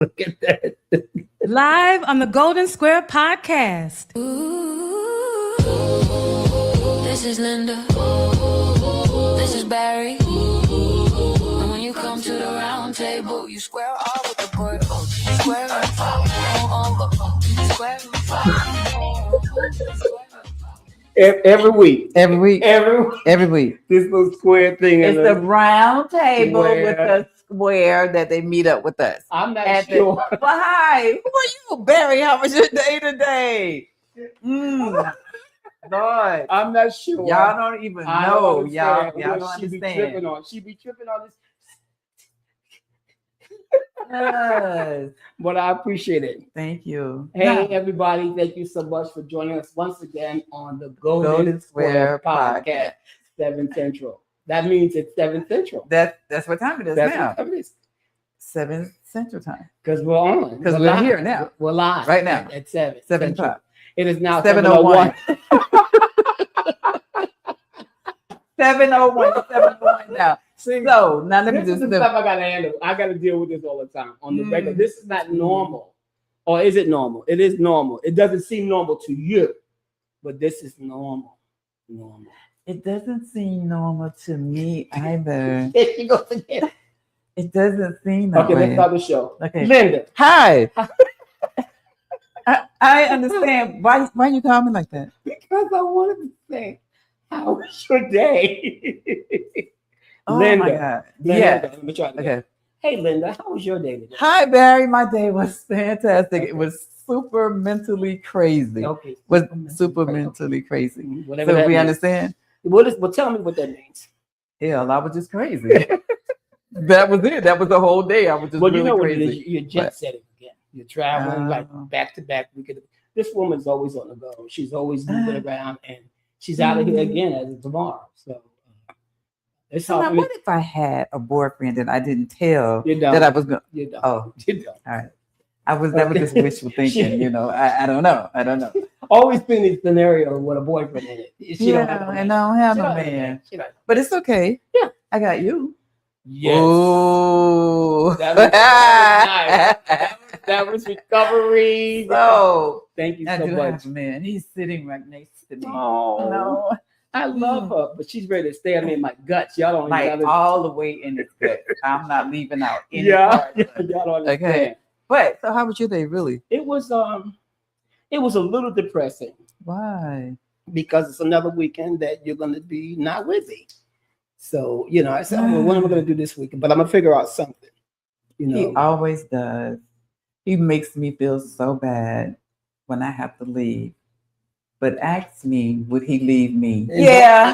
Look at that. Live on the Golden Square Podcast. Ooh, this is Linda. This is Barry. And when you come to the round table, you square off with the board. Square Every week. Every week. Every week. This little square thing. It's the round table square. with the square that they meet up with us. I'm not sure. Well, hi. Who are you, Barry? How was your day today? Lord. I'm not sure. Y'all don't even know. Y'all don't she understand. She be tripping on this. Yes. But I appreciate it. Thank you. Hey, everybody. Thank you so much for joining us once again on the Golden Square Podcast, 7 Central. That means it's 7 Central. That's what time it is now. What time it is. 7 Central Time. Because we're on. Because we're here now. We're live. Right now. At 7. 7 o'clock. It is now 7:01. 7:01 now. See, so now let me this just is the stuff I gotta handle. I gotta deal with this all the time on the regular. This is not normal, or is it normal? It is normal. It doesn't seem normal to you, but this is normal. Normal. It doesn't seem normal to me either. There she goes again. It doesn't seem that Okay, way. let's start the show. Okay, Linda. Hi. I understand why you call me like that. Because I wanted to say, how was your day? Oh Linda. my God. Linda, Yeah. let me try it again. Okay. Hey, Linda, how was your day today? Hi, Barry. My day was fantastic. It was super mentally crazy. Okay. Was super mentally crazy. Whatever So that we means. understand. Well, tell me what that means. Hell, I was just crazy. That was it. That was the whole day. I was just Well, really you know what crazy. it is. You're jet setting again. You're traveling like back to back. This woman's always on the go. She's always moving around, and she's out of here again as of tomorrow. So it's So now, hard. what if I had a boyfriend and I didn't tell You don't. that I was going? You don't. Oh, You don't. all right. That was just wishful thinking. You know, I don't know. Always been in scenario with a boyfriend in it. She don't have Yeah, a and I don't have She no don't have a man. She don't. But it's okay. Yeah. I got you. Yes. Oh, That was nice. That was recovery. So Thank you I so do much. have a man. He's sitting right next to me. Oh, No, I love her, but she's ready to stay in my guts. Y'all don't like even all the way in his gut. I'm not leaving out any yeah, part of it. y'all don't understand. Okay. But so how was your day, really? It was a little depressing Why? because it's another weekend that you're gonna be not with me. So, you know, I said, well, what am I gonna do this weekend? But I'm gonna figure out something. You know, He always does. He makes me feel so bad when I have to leave. But ask me, would he leave me?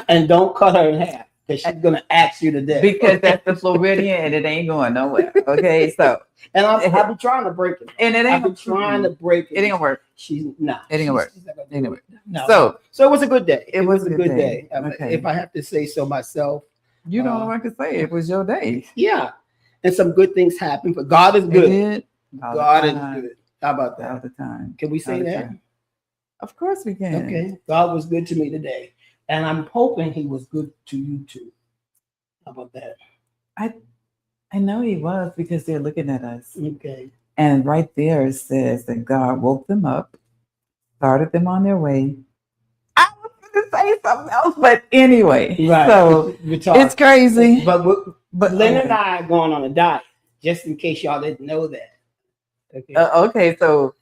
and don't cut her in half because she's gonna ask you to death. Because that's the Floridian and it ain't going nowhere. Okay, so and I've been trying to break it. and it I've ain't been trying to break it. It ain't gonna work. She's not. It ain't gonna work. She's not gonna It ain't do gonna it. No. So it was a good day. It was a good day. Okay. If I have to say so myself. you know what I can say. It was your day. Yeah. And some good things happen, but God is It good. did. God is good. How about All that? the time. Can we say All the that? time. Of course we can. Okay. God was good to me today. And I'm hoping he was good to you too. How about that? I know he was because they're looking at us. Okay. And right there it says that God woke them up, started them on their way. I was going to say something else, but anyway. Right. So We're talking. it's crazy. But Lynn and I are going on a diet, just in case y'all didn't know that. Okay. Okay, so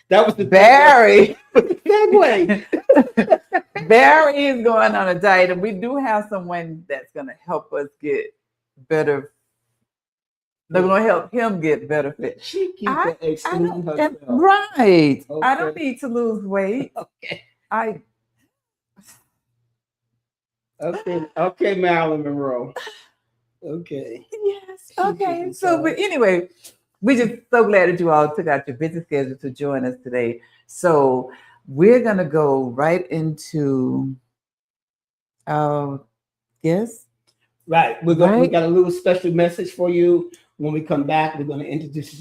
That was the Barry. segue. Barry is going on a diet, and we do have someone that's going to help us get better. They're going to help him get better fit. She keeps extending herself. Right. Okay. I don't need to lose weight. Okay. Okay, Marilyn Monroe. Okay. Yes. Okay. So, but anyway, we're just so glad that you all took out your busy schedule to join us today. So we're gonna go right into our guest. Right. We got a little special message for you. When we come back, we're going to introduce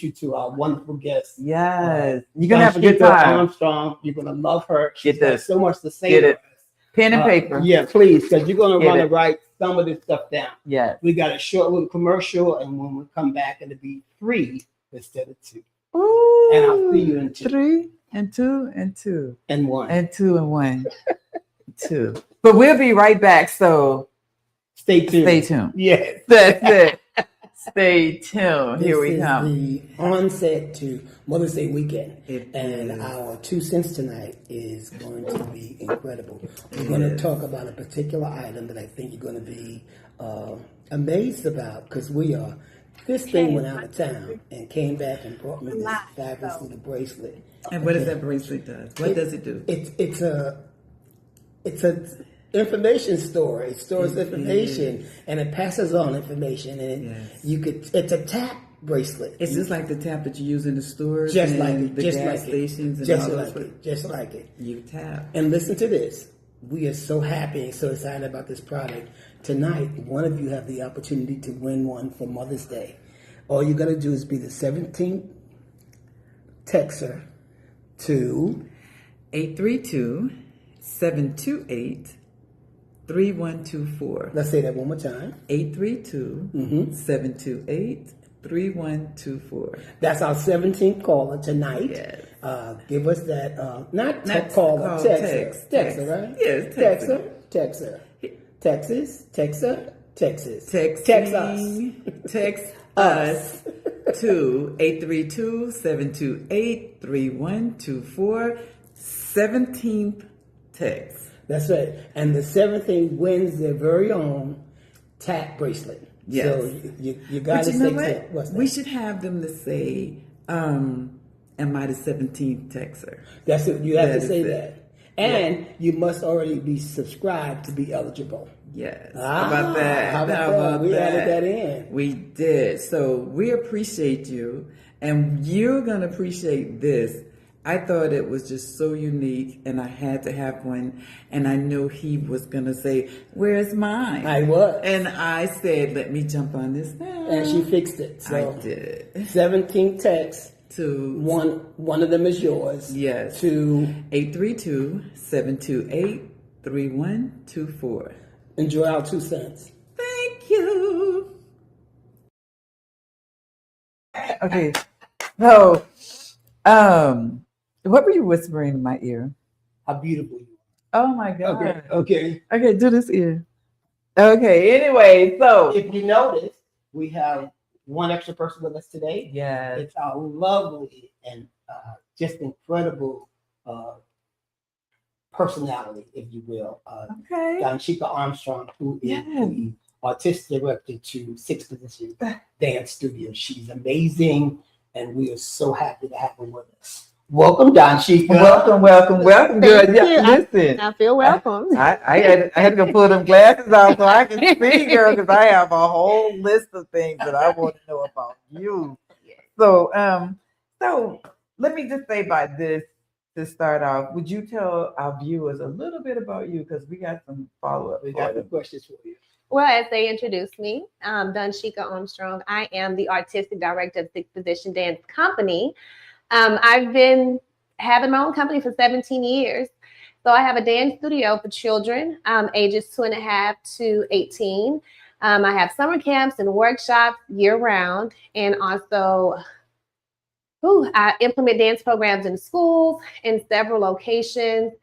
you to our wonderful guest. Yes. You're gonna have a good Donshika time. Armstrong. You're going to love her. She's Get got this. so much to say. Get to it. us. Pen and paper. Yeah, please, because you're going to Get want to it. write some of this stuff down. Yes. We got a short little commercial, and when we come back, it'll be 3 instead of 2. Ooh, And I'll see you in 2. 3 and 2 and 2 And 1. and 2 and 1, 2. But we'll be right back. So Stay tuned. stay tuned. Yes. That's it. Stay tuned. Here we This is come. the onset to Mother's Day weekend. It And is. our 2 cents tonight is going to be incredible. We're going to talk about a particular item that I think you're going to be amazed about, because we are. This thing went out of town and came back and brought me this fabulous little bracelet. And what does that bracelet do? What does it do? It's a information store. It stores information and it passes on information. And it's a tap bracelet. It's just like the tap that you use in the stores, Just and like it, the just gas like it, stations, and just all like those. it, just like it. You tap. And listen to this. We are so happy and so excited about this product. Tonight, one of you have the opportunity to win one for Mother's Day. All you got to do is be the 17th texter to 832-728-3124. Let's say that one more time. 832-728-3124. That's our 17th caller tonight. Yes. Give us that, not Not caller, call, texter. text. Texter, right? Yes, Texter. Texas, Texas. Text us. Text us to 832-728-3124. 17th text. That's right. And the 17th wins their very own tap bracelet. Yes. So you got to But you know say what? what's that? We should have them to say, am I the 17th texter? That's it. You have That to is say it. that. And you must already be subscribed to be eligible. Yes. Ah, how about that? how about that? We added that in. We did. So we appreciate you, and you're going to appreciate this. I thought it was just so unique, and I had to have one. And I knew he was going to say, "Where's mine?" I was. And I said, "Let me jump on this now." And she fixed it. So I did. 17 texts. To One of them is yours. Yes. To 832-728-3124. enjoy our 2 cents. Thank you. Okay. So, what were you whispering in my ear? How beautiful you are. Oh my God. Okay. Okay, do this ear. Okay, anyway, so. If you notice, we have one extra person with us today. Yes. It's our lovely and just incredible personality, if you will. Okay. Donshika Armstrong, who is Yes. the artistic director to 6 Position Dance Studio. She's amazing, and we are so happy to have her with us. Welcome, Donshika. Welcome. Good. Thank Yeah, you. listen. I feel welcome. I had to go pull them glasses out so I can see, girl, because I have a whole list of things that I want to know about you. So, so let me just say by this to start off. Would you tell our viewers a little bit about you, because we got some follow up. We got some questions for you. Well, as they introduced me, Donshika Armstrong. I am the artistic director of 6 Position Dance Company. I've been having my own company for 17 years. So I have a dance studio for children, ages 2.5 to 18. I have summer camps and workshops year round, and also I implement dance programs in schools in several locations,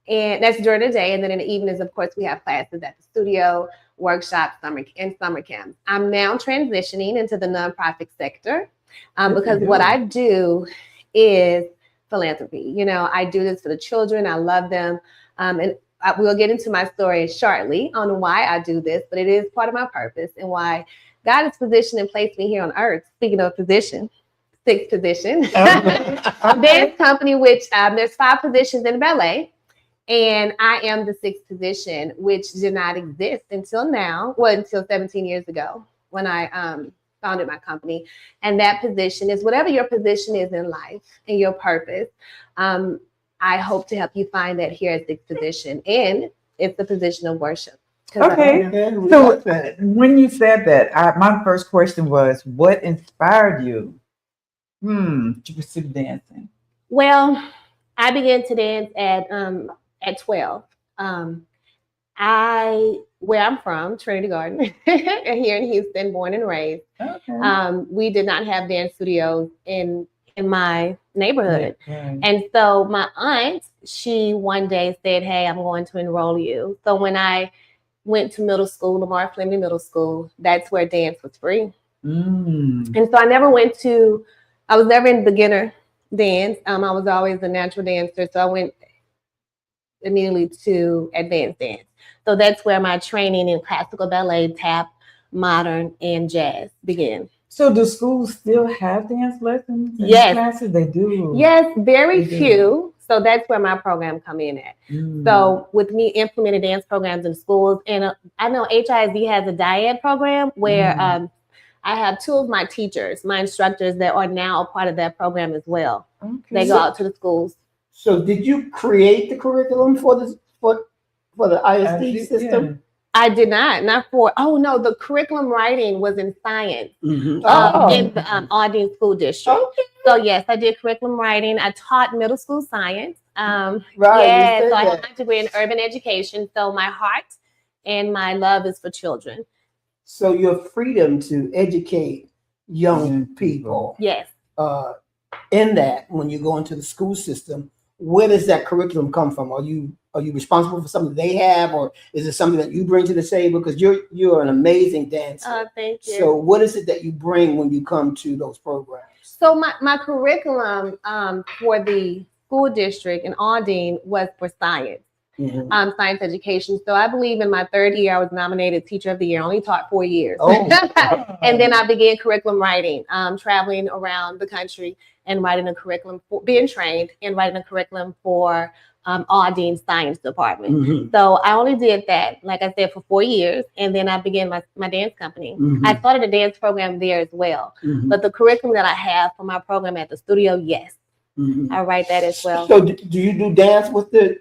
and that's during the day. And then in the evenings, of course, we have classes at the studio, workshops, summer camps. I'm now transitioning into the nonprofit sector because what I do is philanthropy. You know, I do this for the children. I love them. And we'll get into my story shortly on why I do this, but it is part of my purpose and why God has positioned and placed me here on earth. Speaking of position, 6 Position dance company, which there's 5 positions in ballet. And I am the 6th position, which did not exist until now, until 17 years ago when I founded my company. And that position is whatever your position is in life and your purpose. I hope to help you find that here at 6th Position. And it's the position of worship. Okay. So when you said that, my first question was, what inspired you to pursue dancing? Well, I began to dance at 12. Where I'm from, Trinity Garden, here in Houston, born and raised. Okay. We did not have dance studios in my neighborhood. Right. And so my aunt, she one day said, hey, I'm going to enroll you. So when I went to middle school, Lamar Fleming Middle School, that's where dance was free. And so I was never in beginner dance. I was always a natural dancer. So I went immediately to advanced dance. So that's where my training in classical ballet, tap, modern, and jazz began. So do schools still have dance lessons and Yes. classes? They do. Yes, very They do. few. So that's where my program come in at. So with me implementing dance programs in schools, and I know HISD has a dyad program where I have two of my teachers, my instructors that are now a part of that program as well. Okay. They go out to the schools. So did you create the curriculum for the ISD system? Yeah. I did not the curriculum writing was in science in the Aldine School District. Okay. So yes, I did curriculum writing. I taught middle school science. Right. Yeah, so I have my degree in urban education. So my heart and my love is for children. So your freedom to educate young people. Yes. In that, when you go into the school system, where does that curriculum come from? Are you responsible for something they have, or is it something that you bring to the table? Because you're an amazing dancer. Thank you. So what is it that you bring when you come to those programs? So my curriculum for the school district in Aldine was for science. Science education. So I believe in my third year, I was nominated Teacher of the Year. I only taught 4 years. And then I began curriculum writing, traveling around the country and writing a curriculum, being trained and writing a curriculum for Aldine Science Department. So I only did that, like I said, for 4 years. And then I began my dance company. I started a dance program there as well. But the curriculum that I have for my program at the studio, yes, I write that as well. So do you do dance with the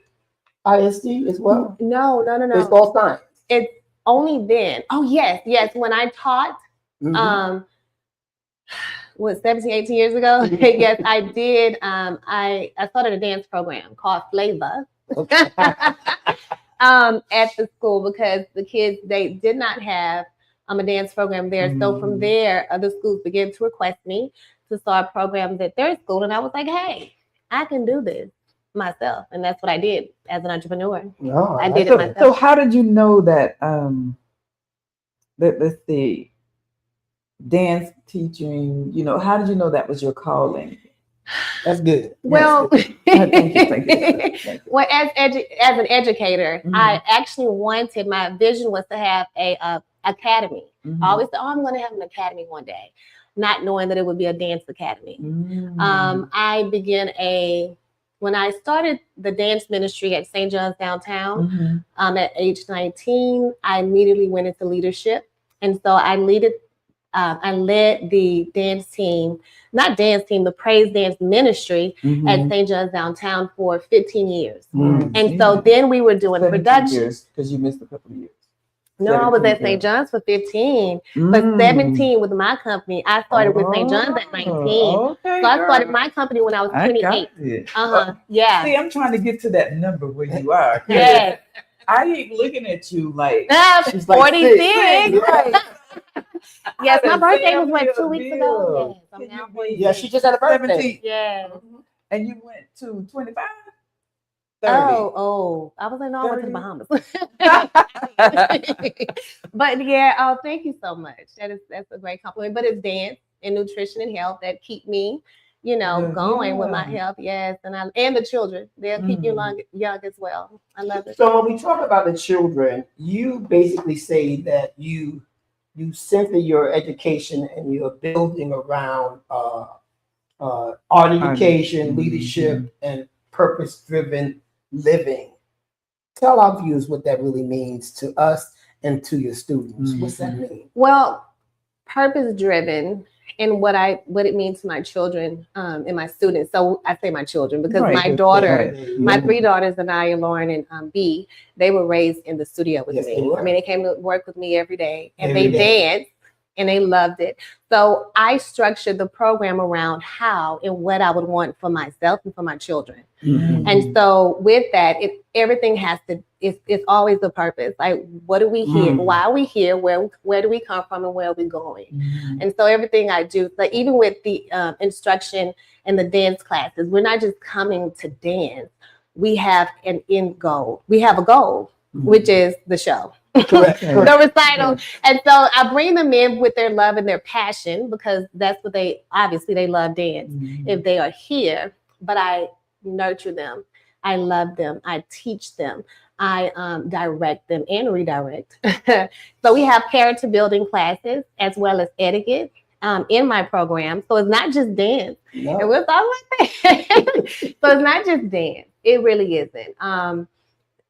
ISD as well? No. It's all science. It's only then. Oh, yes. When I taught, 17, 18 years ago? Yes, I did. I started a dance program called Flavor at the school because the kids, they did not have a dance program there. So from there, other schools began to request me to start programs at their school. And I was like, hey, I can do this myself. And that's what I did as an entrepreneur. I did it myself. So how did you know that, let's see, dance teaching, how did you know that was your calling? That's good. Well, Thank you. Well, as an educator, I actually wanted, my vision was to have a academy. I always said, I'm going to have an academy one day, not knowing that it would be a dance academy. I began when I started the dance ministry at St. John's Downtown at age 19, I immediately went into leadership. And so I led the dance team, the praise dance ministry at St. John's Downtown for 15 years. And so then we were doing production. Because you missed a couple of years. No, I was at St. John's for 15, but 17 with my company. I started with St. John's at 19. So I started my company when I was 28. Yeah. See, I'm trying to get to that number where you are. Yes. I ain't looking at you like she's like 46. Right. Yes, my birthday was 2 weeks ago. Yes, I'm now 46. Yeah, she just had a birthday. 17. Yeah. And you went to 25? 30. Oh, I was in the Bahamas. But yeah, thank you so much. That's a great compliment. But it's dance and nutrition and health that keep me, going with my health. Yes, and the children, they'll keep you young as well. I love it. So when we talk about the children, you basically say that you center your education and you're building around art education, leadership, and purpose-driven living. Tell our viewers what that really means to us and to your students. What's that mean? Well, purpose-driven and what it means to my children and my students. So I say my children because my daughter, my 3 daughters, Anaya, Lauren, and B, they were raised in the studio with me. I mean, they came to work with me every day and they dance and they loved it. So I structured the program around how and what I would want for myself and for my children. Mhm. And so with that, everything has to, it's always a purpose. Like, what do we hear? Why are we here? Where do we come from, and where are we going? And so everything I do, like even with the instruction and the dance classes, we're not just coming to dance. We have an end goal. We have a goal, which is the show. Correct. The recital. And so I bring them in with their love and their passion, because that's what they love dance. If they are here, but I nurture them, I love them, I teach them, I direct them and redirect. So we have character building classes as well as etiquette in my program. So it's not just dance. No. And we'll talk about that. So it's not just dance. It really isn't.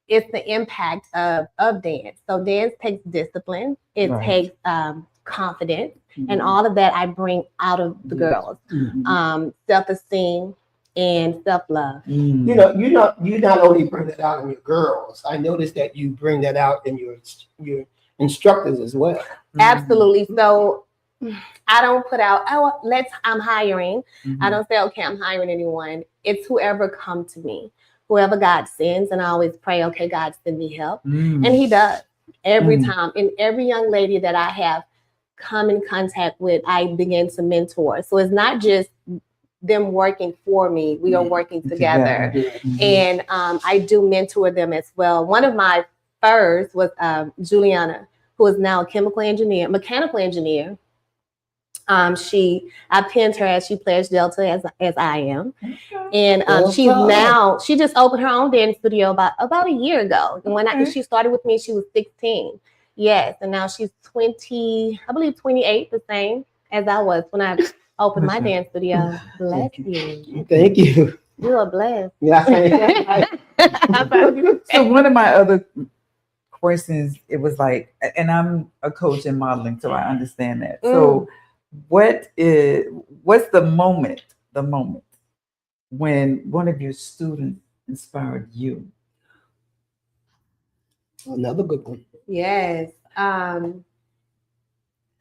It's the impact of dance. So dance takes discipline. It takes confidence, and all of that I bring out of the girls. Self-esteem and self-love. You know, you not only bring that out in your girls. I noticed that you bring that out in your instructors as well. Absolutely. So I don't put out, I'm hiring. I don't say, okay, I'm hiring anyone. It's whoever come to me. Whoever God sends, and I always pray, okay, God, send me help. And he does every time. And every young lady that I have come in contact with, I begin to mentor. So it's not just them working for me. We are working together. And I do mentor them as well. One of my first was Juliana, who is now a mechanical engineer. I pinned her as she pledged Delta as I am. And she just opened her own dance studio about a year ago. And when she started with me, she was 16. Yes. And now she's 28, the same as I was when I opened my dance studio. Bless you. Thank you. You are blessed. Yeah. So one of my other questions, it was like, and I'm a coach in modeling, so I understand that. So what's the moment when one of your students inspired you? Another good one. Yes.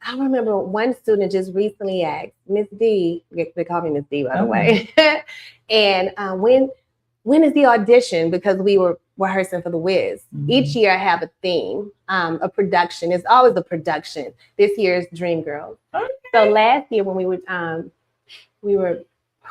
I remember one student just recently asked, Miss D, they call me Miss D, by the way, and when is the audition? Because we were rehearsing for the Wiz. Each year I have a theme, a production. It's always a production. This year is Dream Girls. So last year when we were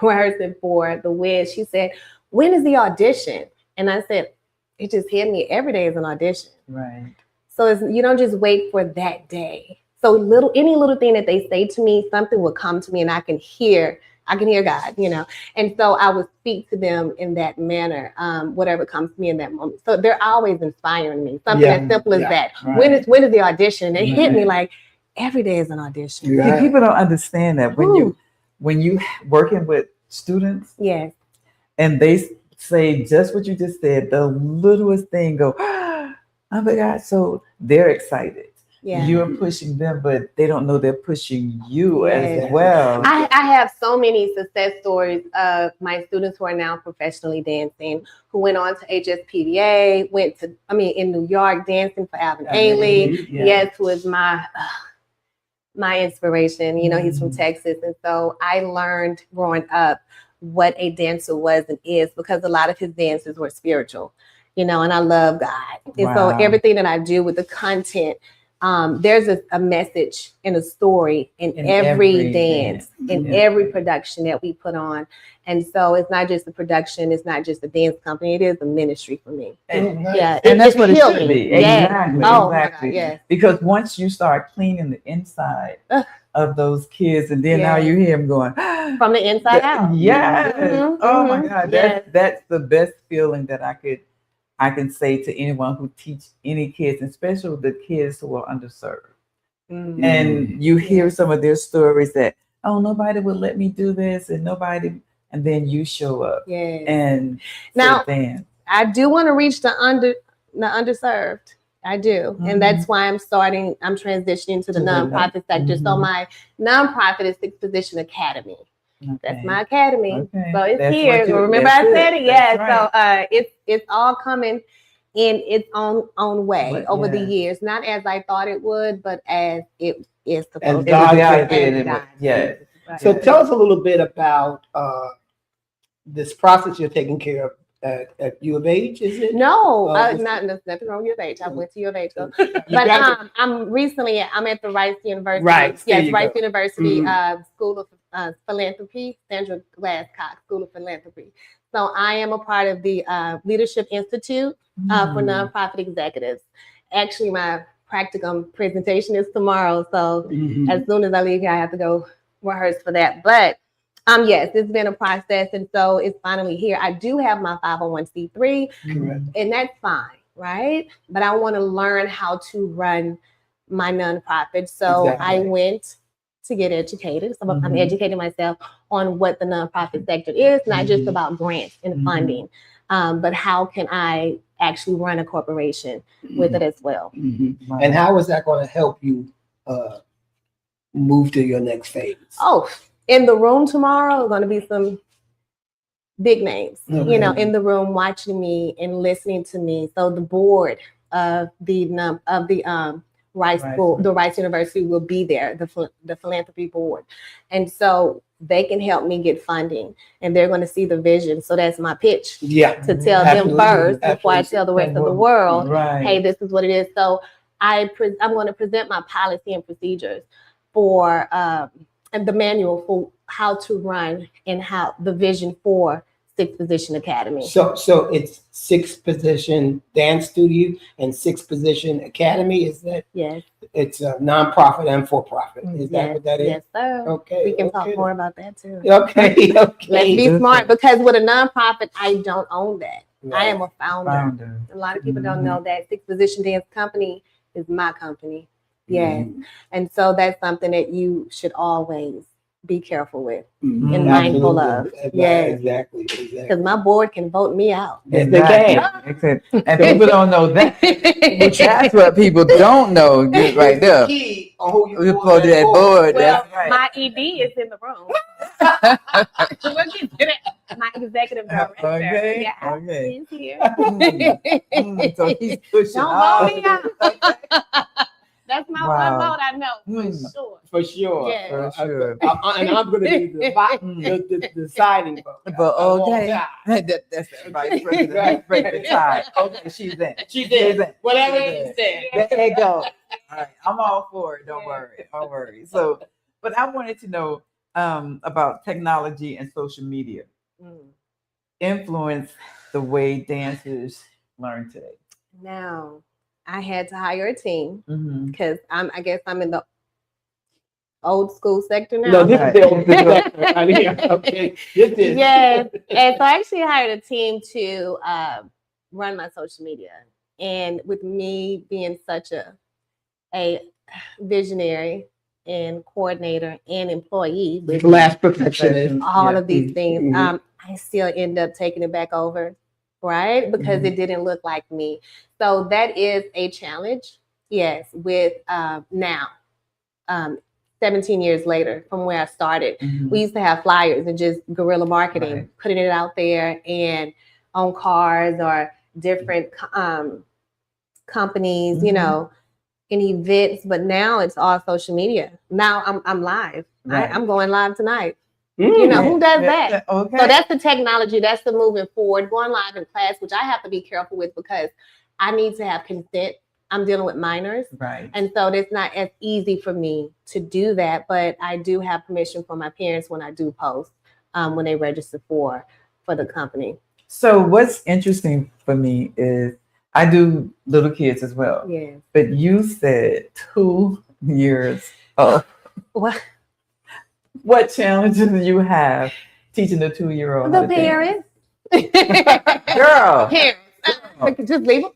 rehearsing for the Wiz, she said, when is the audition? And I said, it just hit me. Every day is an audition. Right. So you don't just wait for that day. So any little thing that they say to me, something will come to me, and I can hear God, you know. And so I would speak to them in that manner, whatever comes to me in that moment. So they're always inspiring me. Something as simple as that. Right. When is the audition? And it hit me like every day is an audition. Right. People don't understand that when you working with students, yes, and they say just what you just said, the littlest thing go, oh my God, so they're excited. Yeah. You're pushing them, but they don't know they're pushing you as well. I have so many success stories of my students who are now professionally dancing, who went on to HSPDA, in New York dancing for Alvin Ailey. Yes, who is my inspiration. You know, he's from Texas. And so I learned growing up what a dancer was and is, because a lot of his dances were spiritual, you know, and I love God. And so everything that I do with the content, there's a message and a story in every dance, in every production that we put on. And so it's not just a production, it's not just a dance company, it is a ministry for me. And that's what it should be. Exactly. Oh, exactly. My God, yes. Because once you start cleaning the inside of those kids, and then now you hear them going from the inside out. Yes. My God. That's the best feeling that I can say to anyone who teach any kids, especially the kids who are underserved. And you hear some of their stories that, oh, nobody would let me do this, and then you show up. And now I do want to reach the underserved. I do. And that's why I'm transitioning to the nonprofit sector. So my nonprofit is Sixth Position Academy. Okay. That's my academy. Okay. So it's here. Remember I said it? Yeah. Right. So it's all coming in its own way over the years. Not as I thought it would, but as it is And supposed God to did be. it. And God Yeah. did it. Right. So tell us a little bit about this process you're taking care of at U of H, is it? No, There's nothing wrong with U of H. I went to U of H, though. You But graduated- I'm at the Rice University. Right, there Yes, you Rice go. University Mhm. School of Philanthropy, Sandra Glasscock School of Philanthropy. So I am a part of the Leadership Institute for Nonprofit Executives. Actually, my practicum presentation is tomorrow. So Mhm. as soon as I leave here, I have to go rehearse for that. But yes, it's been a process, and so it's finally here. I do have my 501c3, Correct. and that's fine, right? But I want to learn how to run my nonprofit. So Exactly. I went to get educated. So I'm Mhm. educating myself on what the nonprofit sector is, not just about grants and funding, but how can I actually run a corporation with it as well. Mhm. And how is that going to help you move to your next phase? Oh, in the room tomorrow are going to be some big names, Okay. in the room watching me and listening to me. So the board of the Rice School, the Rice University will be there, the philanthropy board, and so they can help me get funding, and they're going to see the vision. So that's my pitch Yeah. to tell them first before I tell the rest of the world, Right. hey, this is what it is. So I'm going to present my policy and procedures for and the manual for how to run and how the vision for Sixth Position Academy. So it's 6-position dance studio and 6-position academy. Is that? Yes. It's a nonprofit and for profit. Is that what that is? Yes, sir. Okay. We can okay. talk more about that too. Okay. Let's Okay. be smart, because with a nonprofit, I don't own that. Right. I am a founder. A lot of people don't know that Sixth Position Dance Company is my company. Yes. And so that's something that you should always be careful with and mindful of. Absolutely. Yes. Exactly. Because my board can vote me out. Yes, they can. Exactly. And people don't know that. Which that's what people don't know right there. Key on who You you put that board. Well, That's right. my ED is in the room. We'll get to that. My executive director. Okay, Yeah, okay. he's here. So he's pushing Don't all vote me out. That's my Wow. one vote, I know, for sure. For sure. Yeah. For sure. And I'm going to be the deciding vote. But I won't okay. die. That's the vice president. Break the tie. Okay, she's in. She did. in. Whatever She's you in. said. There you go. All right. I'm all for it. Don't worry. Don't worry. So, but I wanted to know about technology and social media influence the way dancers learn today. Now, I had to hire a team Mm-hmm. because I guess I'm in the old school sector now. No, this is the old sector right here. Okay. This is. Yes. And so I actually hired a team to run my social media. And with me being such a visionary and coordinator and employee with Last perfectionist. all of these things, Mhm. I still end up taking it back over, right? Because it didn't look like me. So that is a challenge, yes, with now, 17 years later from where I started. We used to have flyers and just guerrilla marketing, putting it out there and on cars or different companies, in events, but now it's all social media. Now I'm live. Right. I'm going live tonight. Mm. Who does that? Okay. So that's the technology, that's the moving forward, going live in class, which I have to be careful with because I need to have consent. I'm dealing with minors. Right. And so it's not as easy for me to do that, but I do have permission from my parents when I do post, when they register for the company. So what's interesting for me is I do little kids as well. Yes. But you said 2 years old. What? What challenges do you have teaching a 2-year-old? The parents. Girl. Parents. Just leave them.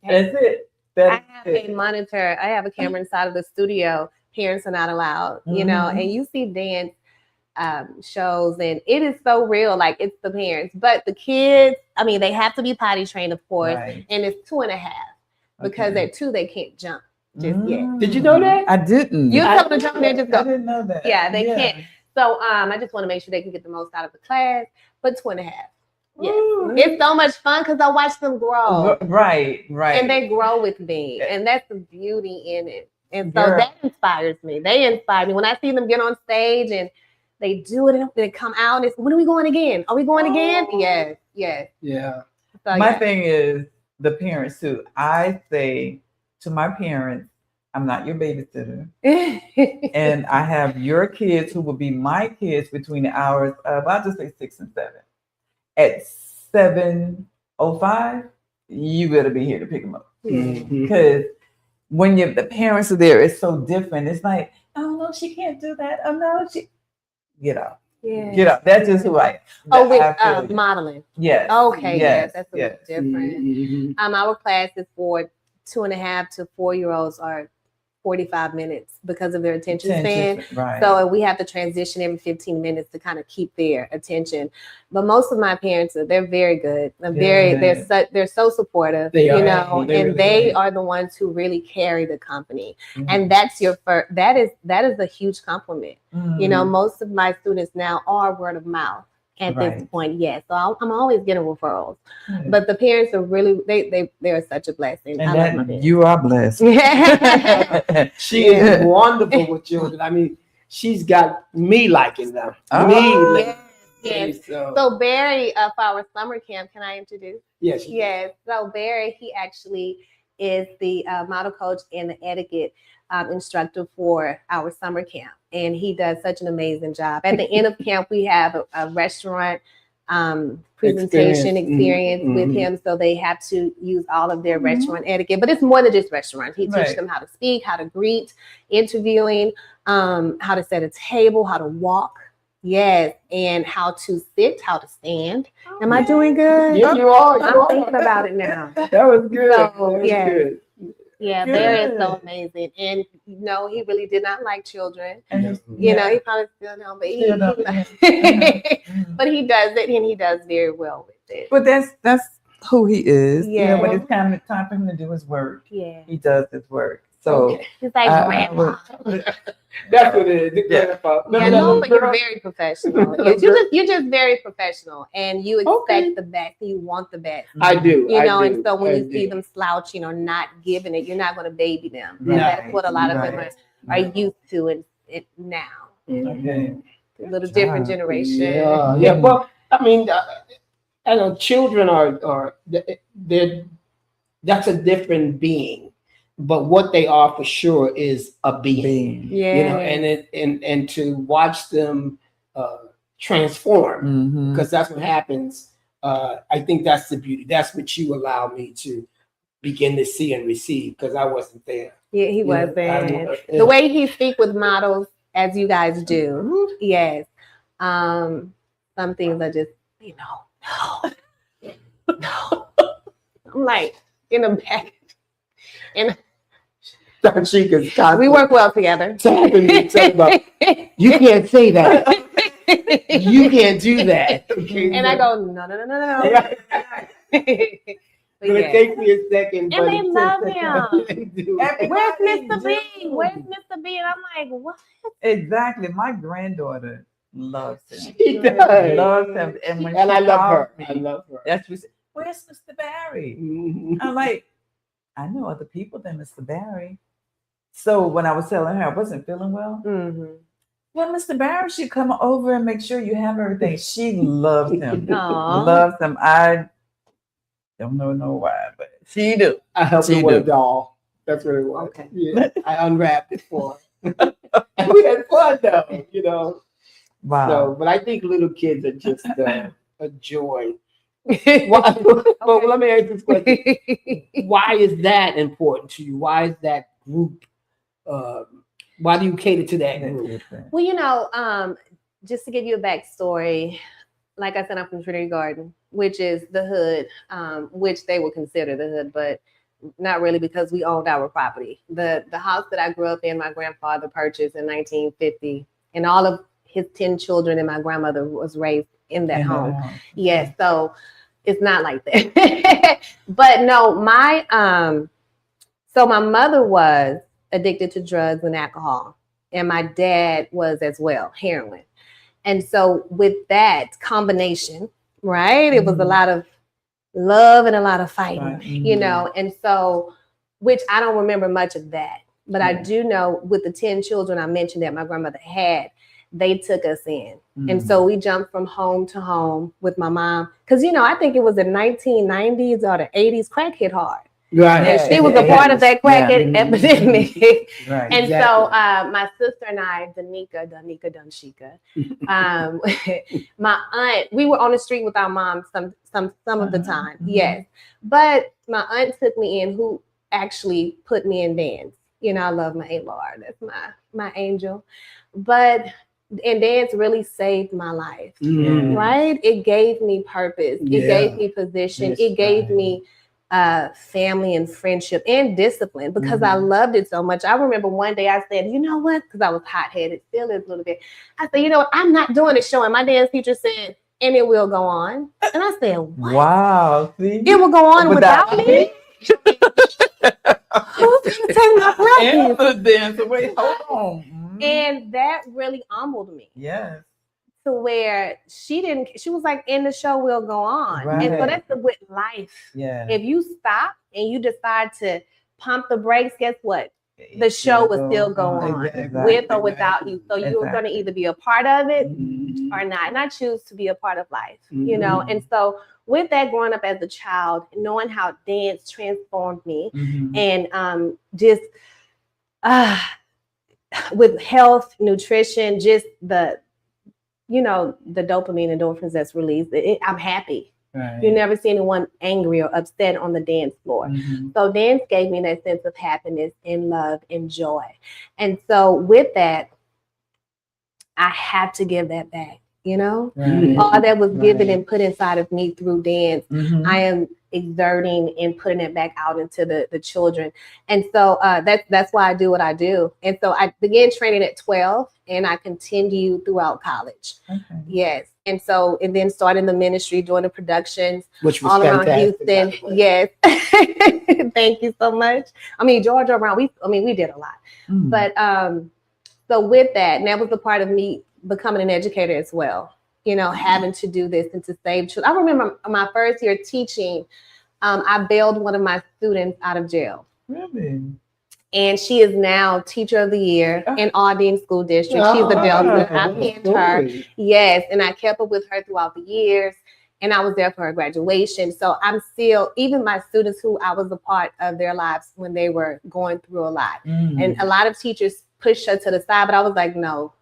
That's it. I have a monitor. I have a camera inside of the studio. Parents are not allowed, and you see dance shows, and it is so real. Like, it's the parents, but the kids, they have to be potty trained, of course, and it's 2.5 because at 2 they can't jump just yet. Did you know that? I didn't. You tell them to jump, they just go. I didn't know that. Yeah, they can't. So I just want to make sure they can get the most out of the class, but 2.5. Yes. It's so much fun because I watch them grow. Right. And they grow with me. And that's the beauty in it. And so that inspires me. They inspire me when I see them get on stage and they do it and they come out and it's, when are we going again? Are we going again? Yes, yes. Yeah. So, My thing is the parents too. I say to my parents, I'm not your babysitter. And I have your kids who will be my kids between the hours of, I'll just say 6 and 7. At 7:05, you better be here to pick them up. Because when the parents are there, it's so different. It's like, oh no, she can't do that. Oh no, she get up. Yeah. Get up. That's just who I am. Oh, with modeling. Yes. Okay, yes, that's a little different. Mm-hmm. Our classes for 2.5 to 4-year-olds are 45 minutes because of their attention span. Right. So we have to transition every 15 minutes to kind of keep their attention. But most of my parents they're very good. They're so supportive, They are. you know, They and really they are. are the ones who really carry the company. And that's your first, that is a huge compliment. You know, most of my students now are word of mouth at this point. Yes. So I'm always getting referrals. But the parents are really they're such a blessing. And I love my parents. you are blessed. She is wonderful with children. I mean, she's got me liking them. Yes. So Barry, for our summer camp, can I introduce? Yes. Yes. So Barry, he actually is the model coach and the etiquette instructor for our summer camp, and he does such an amazing job. At the end of camp, we have a restaurant presentation experience with him, so they have to use all of their restaurant etiquette. But it's more than just restaurants. He teaches them how to speak, how to greet, interviewing, how to set a table, how to walk. Yes, and how to sit, how to stand. Am I doing good? Yeah, you are. I'm thinking about it now. That was good. So, Good. Yeah, Barry is so amazing. And no, he really did not like children. And you know, he probably still don't, but but he does it and he does very well with it. But that's who he is. Yeah. You know, when it's time for him to do his work, he does his work. So he's like grandpa. That's what it is. Grandpa. No, but you're very professional. You're just very professional, and you expect the best. And you want the best. I do. You know, and so when you see them slouching or not giving it, you're not going to baby them. And that's what a lot of them are used to it now. Okay. A little different generation. Yeah. Well, I mean, I know children are they're that's a different being. But what they are for sure is a being, you know, and to watch them transform, because that's what happens. I think that's the beauty. That's what you allow me to begin to see and receive, because I wasn't there. Yeah, he wasn't. The way he speaks with models, as you guys do, yes. Some things are just, you know, no. I'm like in a package. And Donshika's we work well together. You can't say that. You can't do that. Okay, and I go, no. It takes me a second. And they love him. Where's Mr. B? Where's Mr. B? And I'm like, what? Exactly. My granddaughter loves him. She does. Loves him. And I love her. I love her. That's what she said, where's Mr. Barry? I'm like, I know other people than Mr. Barry. So when I was telling her I wasn't feeling well, well, Mr. Barry should come over and make sure you have everything. She loves him. Loves him. I don't know why, but she do. I helped her with a doll. That's what it was. Okay. Yeah, I unwrapped it for her. And we had fun though, you know. Wow. So, but I think little kids are just a joy. But let me ask this question: why is that important to you? Why is that group? Why do you cater to that group? Well, you know, just to give you a backstory, like I said, I'm from Trinity Garden, which is the hood, which they would consider the hood, but not really, because we owned our property. The house that I grew up in, my grandfather purchased in 1950, and all of his 10 children and my grandmother was raised in that home. Yes, so it's not like that. But no, my mother was addicted to drugs and alcohol, and my dad was as well, heroin. And so with that combination, right, it was a lot of love and a lot of fighting, you know, and so, which I don't remember much of that, But I do know with the 10 children I mentioned that my grandmother had, they took us in. And so we jumped from home to home with my mom. Because, I think it was the 1990s or the 80s, crack hit hard. Right. And she was a part of that crack epidemic. Right. And so my sister and I, Donshika, my aunt, we were on the street with our mom some of the time. Yes. But my aunt took me in, who actually put me in dance. I love my Aunt Laura. That's my angel. And dance really saved my life, right? It gave me purpose. It gave me position. It gave me family and friendship and discipline because I loved it so much. I remember one day I said, you know what? Because I was hot-headed, still is a little bit. I said, you know what? I'm not doing a show. And my dance teacher said, and it will go on. And I said, what? Wow. See? It will go on without me? Who's going to take my practice? Dance away. Hold on. And that really humbled me. Yes. To where she was like, in the show will go on. Right. And so that's with life. Yeah. If you stop and you decide to pump the brakes, guess what? The show will still go on, with or without you. So you're going to either be a part of it or not. And I choose to be a part of life, And so with that, growing up as a child, knowing how dance transformed me and just with health, nutrition, just the dopamine endorphins that's released, I'm happy. Right. You never see anyone angry or upset on the dance floor. So dance gave me that sense of happiness and love and joy. And so with that, I had to give that back, all that was given and put inside of me through dance. I am exerting and putting it back out into the children. And so that's why I do what I do. And so I began training at 12 and I continued throughout college. Okay. Yes. And then started the ministry, doing the productions, which was all around Houston. Yes. Thank you so much. I mean, Georgia around, we did a lot. But so with that, and that was a part of me becoming an educator as well. Having to do this and to save children. I remember my first year teaching, I bailed one of my students out of jail. Really? And she is now teacher of the year in Aldine School District. She's a Delta. I pinned her. Yes. And I kept up with her throughout the years. And I was there for her graduation. So I'm still, even my students who I was a part of their lives when they were going through a lot. And a lot of teachers pushed her to the side, but I was like, no,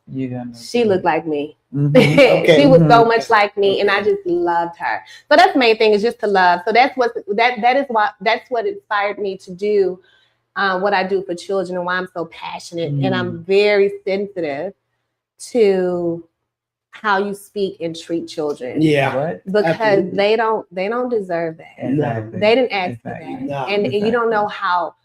she looked like me. She was so much like me, and I just loved her. So that's the main thing, is just to love. So that's what inspired me to do what I do for children, and why I'm so passionate. And I'm very sensitive to how you speak and treat children. Yeah. Because absolutely. they don't deserve that. Exactly. They didn't ask for that. No, and you don't know how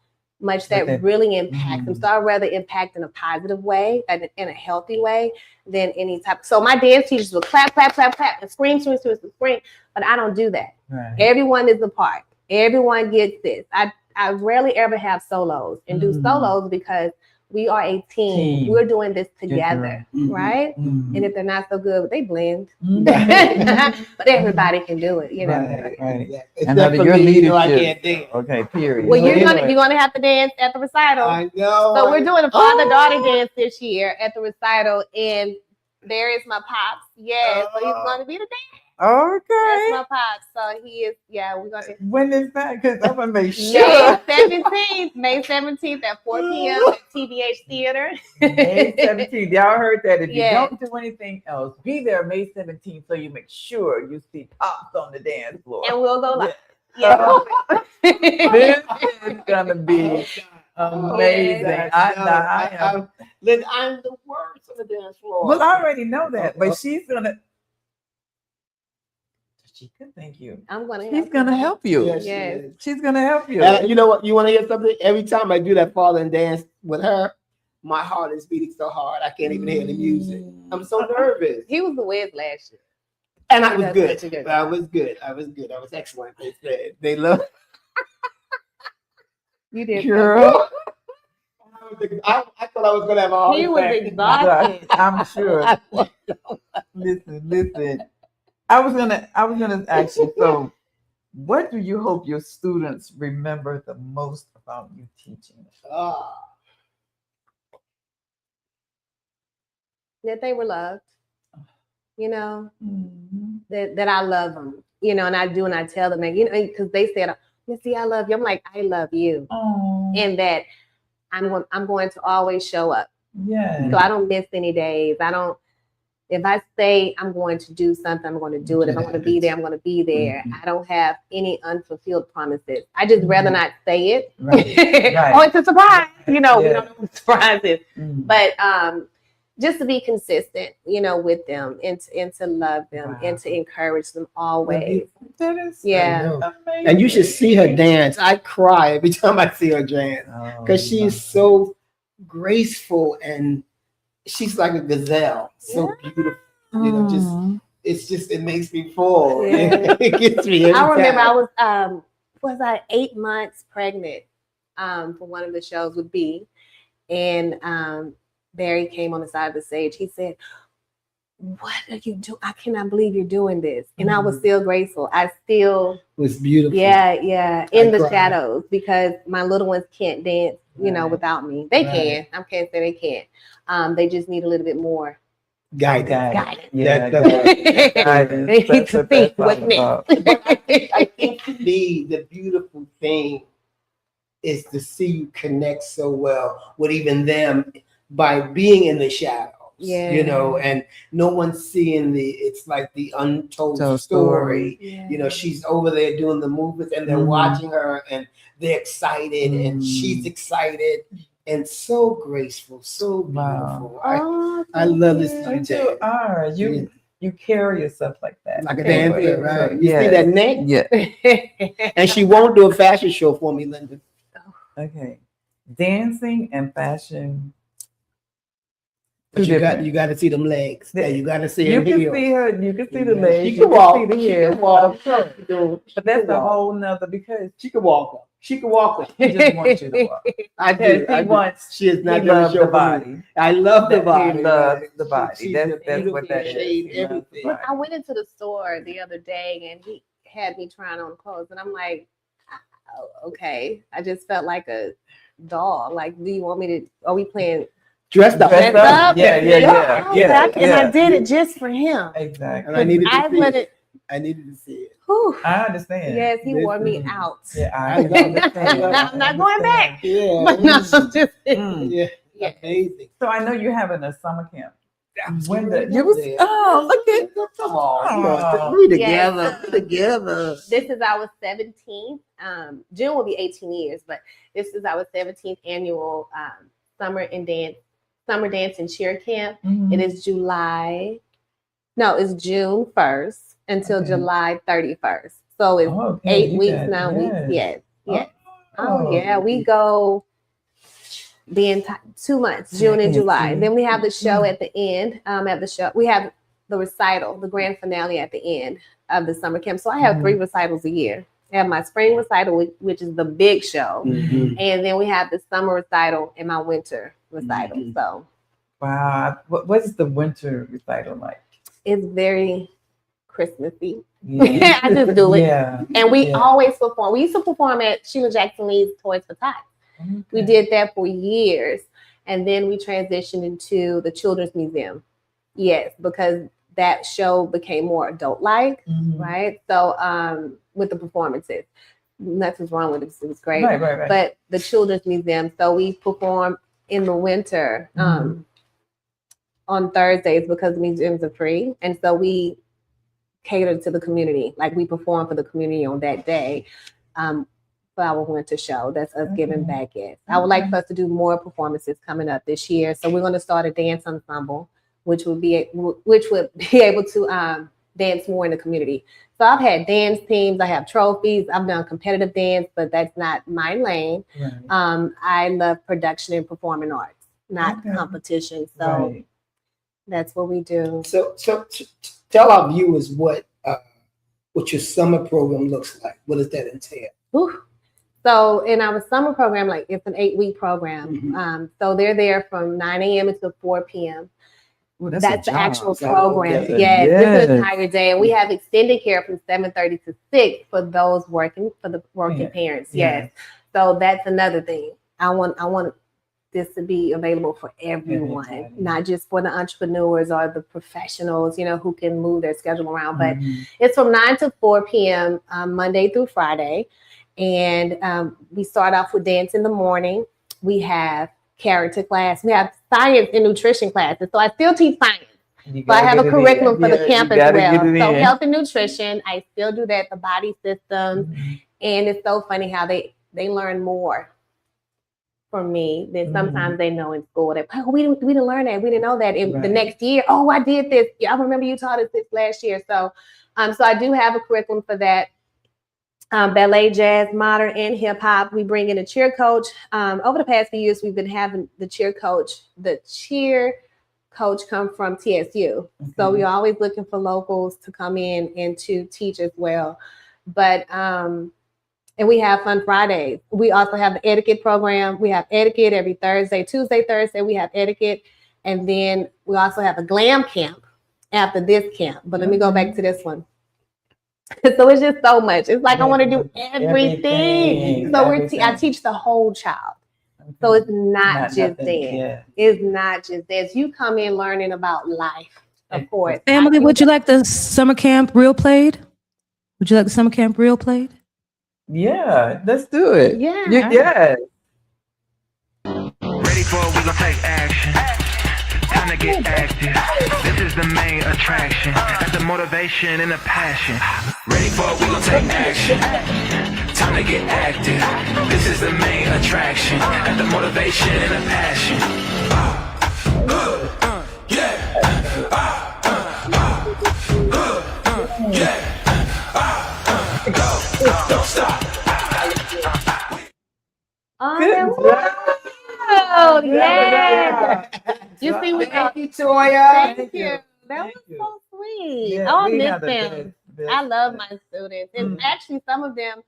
much that really impacts them. So I'd rather impact in a positive way and in a healthy way than any type. So my dance teachers will clap, clap, clap, clap, and scream, scream, scream, scream. But I don't do that. Right. Everyone is a part. Everyone gets this. I rarely ever have solos and do solos because we are a team. We're doing this together, right? And if they're not so good, they blend. But everybody can do it, Right. And under your leadership, I can't dance. Okay, period. Well, you're gonna have to dance at the recital. I know. So we're doing a father-daughter dance this year at the recital, and there is my pops. Yes, so he's going to be the dance. Okay. That's my pops. So he is. Yeah, we're gonna. When is that? Because I'm gonna make sure. May 17th at 4 p.m. at TVH Theater. May 17th. Y'all heard that. If you don't do anything else, be there May 17th so you make sure you see Pops on the dance floor. And we'll go live. Yeah. This is gonna be amazing. I'm the worst on the dance floor. Well, I already know that, but she's gonna. Thank you. She's gonna help you. Yes. She's gonna help you. And you know what? You want to hear something? Every time I do that father and dance with her, my heart is beating so hard I can't even hear the music. I'm so nervous. He was the Wiz last year. And I was good. I was good. I was excellent. They said they love. You did, girl. I thought I was gonna have a heart attack. He was exhausted. I'm sure. Listen. I was gonna ask you. So, what do you hope your students remember the most about you teaching? that they were loved, you know, Mhm. that I love them, you know, and I do, and I tell them, and, you know, because they said, Missy, I love you. I'm like, I love you. Oh, And that I'm going to always show up. yeah. So I don't miss any days. If I say I'm going to do something, I'm going to do it. If I'm going to be there, I'm going to be there. Mhm. I don't have any unfulfilled promises. I just rather not say it. Right. Right. Oh, it's a surprise. You know, we Yeah. don't know what the surprise is. Mm. But just to be consistent, you know, with them and to love them Wow. and to encourage them always. That is Yeah. amazing. And you should see her dance. I cry every time I see her dance because she is so graceful and she's like a gazelle, so beautiful. You know, just it makes me fall. Yeah. It gets me. Every I remember time. I was 8 months pregnant for one of the shows with B, and Barry came on the side of the stage. He said, "What are you doing? I cannot believe you're doing this." And I was still grateful. I still was beautiful. Yeah, in the cried. shadows, because my little ones can't dance, you know, Right. without me. They Right. can. I can't say they can't. They just need a little bit more Guidance. guidance. Yeah, That- They need to think what's next. But I think for me, the beautiful thing is to see you connect so well with even them by being in the shadows. Yeah. You know, and no one's seeing it's like the untold Told story. Yeah. You know, she's over there doing the movements and they're Mhm. watching her and they're excited and she's excited and so graceful, so beautiful. Oh, I love this thank to you. you. You are. You carry yourself like that. Like a Thank dancer, you. right? You Yes. see that neck? Yeah. And she won't do a fashion show for me, Linda. Okay. Dancing and fashion. But Two you got different. to see them legs. Yeah, you got to see You her can heels. see her. You can see the Yeah, legs. she You can walk. see the She hair. can walk. But that's a whole nother because She can walk. She can walk. he just wants you to walk. I Because do. he I do. wants. She is He not going to loves show the for me. body. I love the That body. he loves right? the body. She's That's a what beautiful that is. shade, He loves the everything. body. I went into the store the other day and he had me trying on clothes, and I'm like, oh, okay. I just felt like a doll. Like, do you want me to? Are we playing Dressed up. Dressed up? Yeah. And I did it just for him. Exactly. And I needed to I see wanted. it. I needed to see it. Whew. I understand. Yes, he wore me Listen. out. Yeah, I I love it. understand. I'm not going back. Yeah. But no, I'm just Mm. Yeah. Yeah. Amazing. So I know you're having a summer camp. When You was look at Come on. Oh. We Yes. together. We together. This is our 17th. June will be 18 years, but this is our 17th annual summer dance and cheer camp. Mhm. It is it's June 1st until Okay. July 31st. So it's Okay, 8 you weeks, got- 9 weeks. Yes. Yes. Oh. Oh yeah, we go the entire 2 months, June and July. Then we have the show at the end. At the show, we have the recital, the grand finale at the end of the summer camp. So I have 3 recitals a year. I have my spring recital, which is the big show, Mhm. and then we have the summer recital and my winter recital. Mhm. So Wow. What is the winter recital like? it's very Christmassy. Yeah. I just do it. Yeah. And we Yeah. always perform. We used to perform at Sheila Jackson Lee's Toys for Tots. We Okay. did that for years. And then we transitioned into the Children's Museum. Yes, because that show became more adult-like, Mhm. right? So with the performances, nothing's wrong with it. It was great. Right. But the Children's Museum, so we perform in the winter on Thursdays because the museums are free. And so we cater to the community. Like we perform for the community on that day for our winter show. That's us giving back. Yes. I would like for us to do more performances coming up this year. So we're going to start a dance ensemble, which would be able to dance more in the community. So I've had dance teams, I have trophies, I've done competitive dance, but that's not my lane. Right. I love production and performing arts, not Okay. competition. So Right. that's what we do. So tell our viewers what your summer program looks like. What does that entail? Whew. So in our summer program, like it's an 8-week program. Mhm. So they're there from 9 a.m. until 4 p.m. Ooh, That's a the job. actual Job. program. That's Yes, it's yes. an entire day. And we have extended care from 7:30 to 6 for those working Yeah. parents. Yeah. Yes. So that's another thing. I want this to be available for everyone, not just for the entrepreneurs or the professionals, who can move their schedule around. But it's from 9 to 4 p.m. Monday through Friday. And we start off with dance in the morning. We have character class. We have science and nutrition classes. So I still teach science. So I have a curriculum for the camp as well. So health and nutrition, I still do that, the body systems. And it's so funny how they learn more from me than sometimes they know in school. That we didn't learn that. We didn't know that. The next year, I did this. I remember you taught us this last year. So I do have a curriculum for that. Ballet, jazz, modern, and hip hop. We bring in a cheer coach. Over the past few years, we've been having the cheer coach come from TSU. So we're always looking for locals to come in and to teach as well. But and we have Fun Fridays. We also have the etiquette program. We have etiquette every Tuesday, Thursday, we have etiquette. And then we also have a glam camp after this camp. But let me go back to this one. So it's just so much. It's like I want to do everything. So I teach the whole child. So it's not just dance. Yeah. It's not just dance. You come in learning about life, of course. Emily, would you like the summer camp real played? Would you like the summer camp real played? Yeah, let's do it. Yeah. Yeah. Ready for it, we gon' take action. Time to get active. This is the main attraction. That's the motivation and the passion. Ready for it, we gon' take action. Time to get active. This is the main attraction. That's the motivation and the passion. Don't stop. Oh, yeah. You see, Thank you, Toya. Thank you. That was so sweet. Yeah, I we miss have the them. best I love my students. And actually, some of them,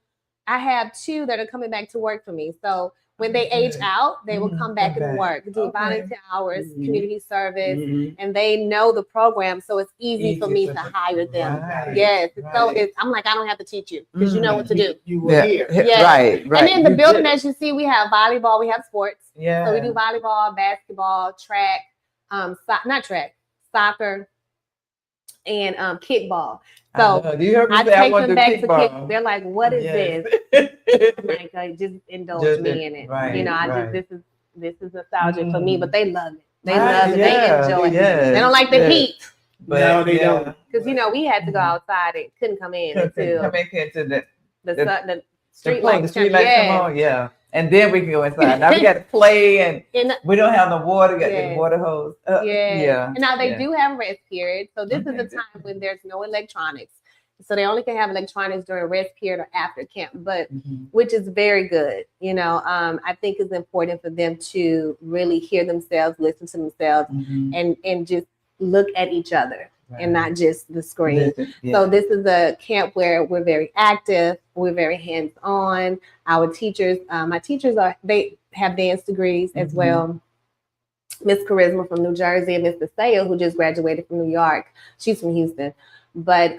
I have 2 that are coming back to work for me. So when they age out, they will come back and work, do volunteer hours, community service, and they know the program. So it's easy for me to hire them. Right, Yes. So I'm like, I don't have to teach you because you know what to do. You were here. Yes. Right. And then the building, as you see, we have volleyball, we have sports. Yeah. So we do volleyball, basketball, track, soccer, and kickball. So you heard me I say take want them to back to kickball. kick. They're like, "What is this?" I'm like, just indulge me in it. Right, This is nostalgic for me, but they love it. They Right, love it. yeah, They enjoy it. yeah, They don't like the yeah. heat But No, they don't. because we had to go outside. It couldn't come in until come back into the the street lights. come on, yeah. And then we can go inside. Now we got to play, and we don't have no water. We got the water hose. Yeah. And now they do have rest periods. So this is the time when there's no electronics. So they only can have electronics during rest period or after camp, but which is very good. I think it's important for them to really hear themselves, listen to themselves, and just look at each other. And not just the screen. So this is a camp where we're very active, we're very hands-on. Our teachers, my teachers they have dance degrees as well. Miss Charisma from New Jersey and Mr. Sale, who just graduated from New York. She's from Houston. But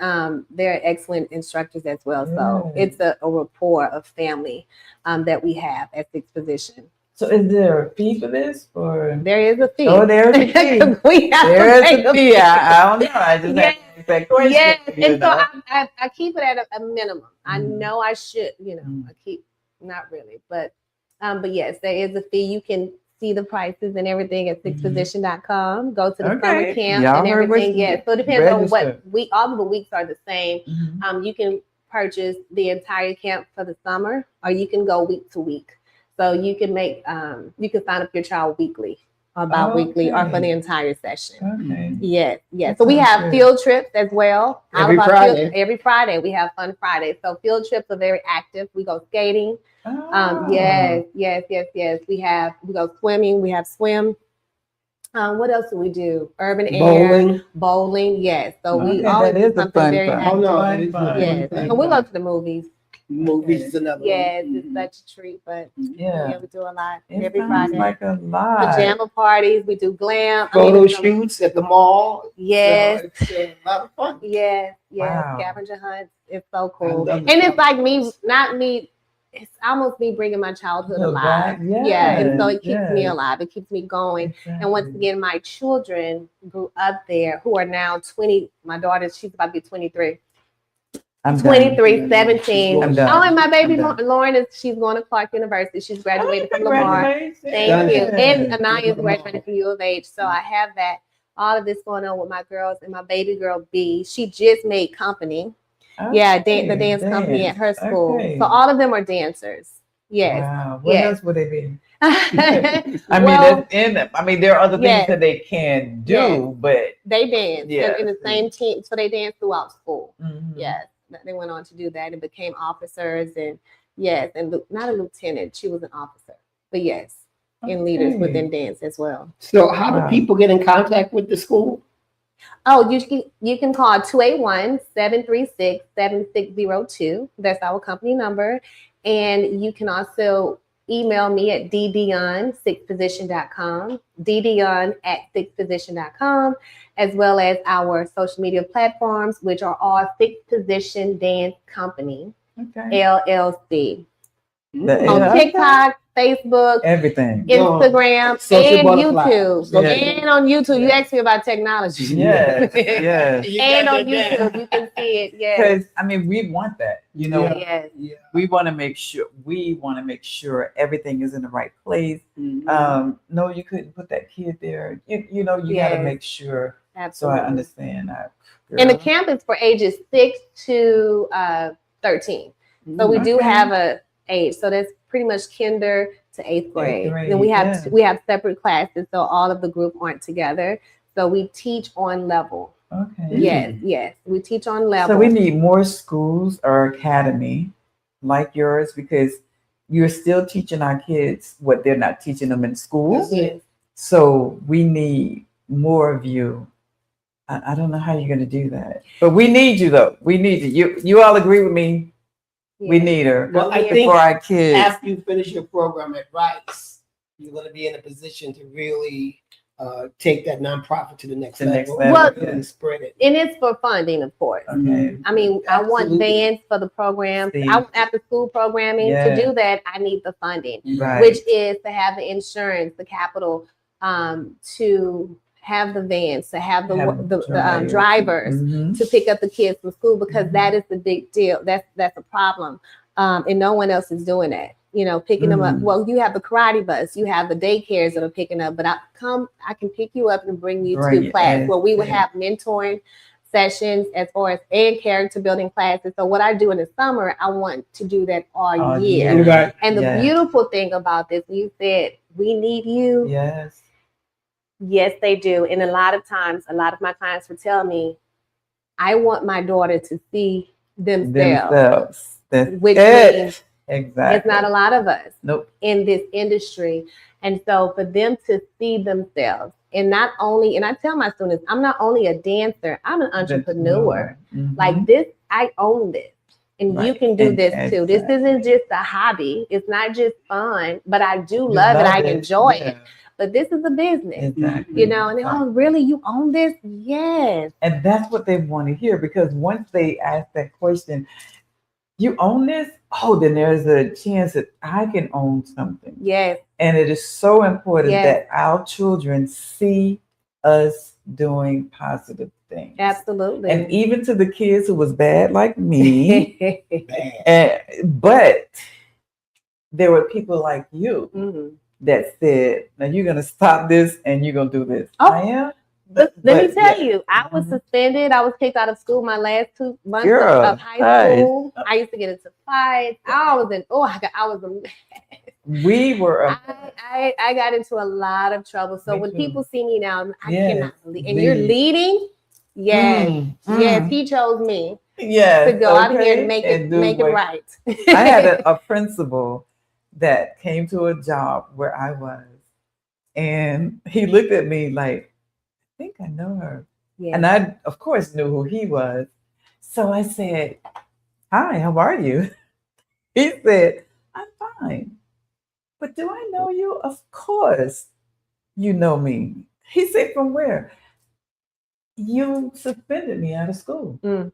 they're excellent instructors as well. So it's a rapport of family that we have at Sixth Position. So is there a fee for this? Or there is a fee. Oh, there's a fee. There is a fee. I don't know. I just have that question. Yes, and so I keep it at a minimum. I know I should, I keep not really, but yes, there is a fee. You can see the prices and everything at sixthposition.com. Go to the summer camp and everything. Yes, so it depends on what week. All of the weeks are the same. You can purchase the entire camp for the summer, or you can go week to week. So you can you can sign up your child weekly, or bi-weekly, or for the entire session. Yes. So we have field trips as well. Every Friday. Every Friday we have Fun Friday. So field trips are very active. We go skating. Yes. We go swimming. We have swim. What else do we do? Urban air, bowling. Yes. So we always do something very active. Yes. So we go to the movies. Movies is another one. Yes, it's such a treat, but we do a lot every sounds Friday. like a lot. Pajama parties, we do glam. Photo shoots at the mall. Yes. It's a lot of fun. Yes. Wow. Scavenger hunts. It's so cool. I love And it's like not me it's almost me bringing my childhood Go alive. back, And so it keeps me yes. alive. It keeps me going. Exactly. And once again, my children grew up there who are now 20. My daughter, she's about to be 23. I'm 23, done. 17. I'm done. Oh, and my baby I'm done. Lauren she's going to Clark University. She's graduated from Lamar. Congratulations. Thank you. And Yes. Anaya is graduating from U of H. So I have that. All of this going on with my girls and my baby girl B. She just made company. Yeah, the dance company at her school. Okay. So all of them are dancers. Yes. Wow. What else would they be? Well, There are other things yes. that they can do, Yes. but they dance Yes. in the same team. So they dance throughout school. mhm. Yes. They went on to do that and became officers and yes, and not a lieutenant. She was an officer. But yes, and leaders Okay. within dance as well. So how do Wow. people get in contact with the school? Oh, you can call 281-736-7602. That's our company number. And you can also email me at ddon6position.com, ddon@6position.com, as well as our social media platforms, which are all 6 Position Dance Company, Okay. LLC. The- On yeah, TikTok, Facebook, everything. Instagram, Social and butterfly. YouTube. Yeah. And on YouTube, you Yeah. asked me about technology. Yes. Yes. You And got on that down. YouTube, you can see it. Yes. Because we want that. Yes. Yeah. We want to make sure everything is in the right place. Mhm. No, you couldn't put that kid there. You got to Yes. make sure. So Absolutely. I understand that. And the Girl. camp is for ages 6 to 13. So we do Okay. have a age. So that's pretty much kinder to 8th grade. grade, Then we have yeah. we have separate classes, so all of the group aren't together. So we teach on level. Okay. Yes, we teach on level. So we need more schools or academy like yours because you're still teaching our kids what they're not teaching them in school. That's it. So we need more of you. I don't know how you're going to do that, but we need you though. We need you. You all agree with me? We Yes. need her. Well, I think for our kids. after you finish your program at Rice, you're going to be in a position to really take that nonprofit to the next level. Well, and spread it. And it's for funding, of course. Okay. I mean, I want Absolutely. vans for the program. See. I want after school programming. Yeah. To do that, I need the funding, Right. which is to have the insurance, the capital, to have the vans, to have the drivers Mhm. to pick up the kids from school, because that is the big deal. That's a problem, and no one else is doing that. Picking them up. Well, you have the karate bus, you have the daycares that are picking up, but I can pick you up and bring you to class where we would have mentoring sessions as far as and character building classes. So what I do in the summer, I want to do that all year. Right. And the beautiful thing about this, you said we need you. Yes. Yes, they do. And a lot of times, a lot of my clients will tell me, I want my daughter to see themselves. That's which it. means Exactly. there's not a lot of us Nope. in this industry. And so for them to see themselves, and not only, and I tell my students, I'm not only a dancer, I'm an entrepreneur. Mhm. Like this, I own this. And you Right. can do And- this too. This exactly. isn't just a hobby. It's not just fun, but I do love it. I enjoy it. But this is a business, Exactly. and oh, really? You own this? Yes. And that's what they want to hear, because once they ask that question, you own this? Oh, then there's a chance that I can own something. Yes. And it is so important Yes. that our children see us doing positive things. Absolutely. And even to the kids who was bad like me, but there were people like you Mhm. that said, now you're going to stop this and you're going to do this. Oh, I am. Let me tell yeah. you, I was suspended. I was kicked out of school my last 2 months Girl, of high school. I used to get into fights. I was a mess. We were. I got into a lot of trouble. So Me when too. people see me now, I Yes, cannot believe. And you're lead. leading? Yes. Yes, Mm. he chose me Yes, to go out here okay, and make and it do what- right. I had a principal that came to a job where I was, and he looked at me like, I think I know her. Yeah. And I, of course, knew who he was. So I said, hi, how are you? He said, I'm fine. But do I know you? Of course you know me. He said, from where? You suspended me out of school. Mm.